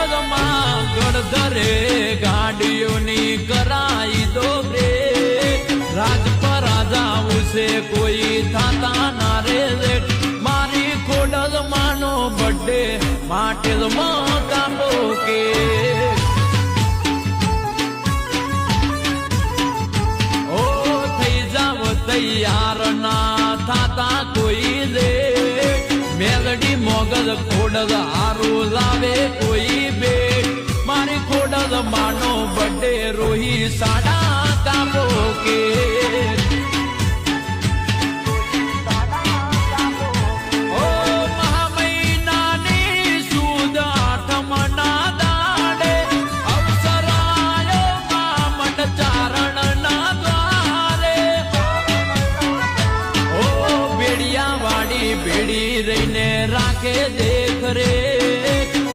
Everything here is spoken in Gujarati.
ખોડલમાં ગળધરે ગાડીઓની કરાઈ દો રે રાજપરા ઉસે કોઈ થાતા ના રે મારી ખોડલમાંનો બર્થડે માટે કાપો કે ઓ થઈ જાવ તૈયાર ના થાતા કોઈ રે મેલડી મોગલ ખોડલ હારું લાવે